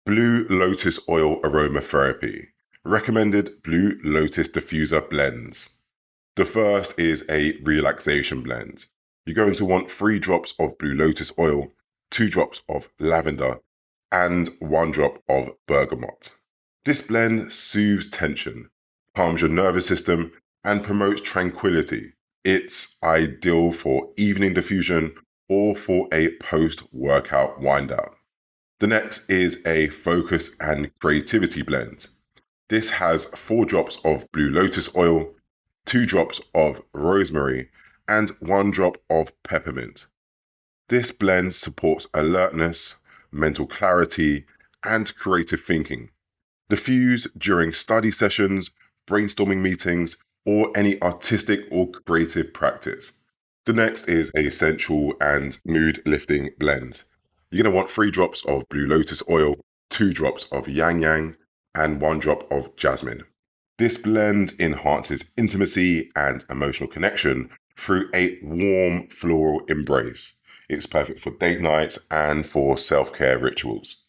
Blue Lotus Oil Aromatherapy. Recommended Blue Lotus Diffuser Blends. The first is a Relaxation Blend. You're going to want 3 drops of Blue Lotus Oil, 2 drops of Lavender, and 1 drop of Bergamot. This blend soothes tension, calms your nervous system, and promotes tranquility. It's ideal for evening diffusion or for a post-workout wind-down. The next is a Focus and Creativity Blend. This has 4 drops of Blue Lotus Oil, 2 drops of rosemary, and 1 drop of peppermint. This blend supports alertness, mental clarity, and creative thinking. Diffuse during study sessions, brainstorming meetings, or any artistic or creative practice. The next is a Sensual and Mood Lifting Blend. You're going to want 3 drops of Blue Lotus Oil, 2 drops of Yang Yang, and 1 drop of jasmine. This blend enhances intimacy and emotional connection through a warm floral embrace. It's perfect for date nights and for self-care rituals.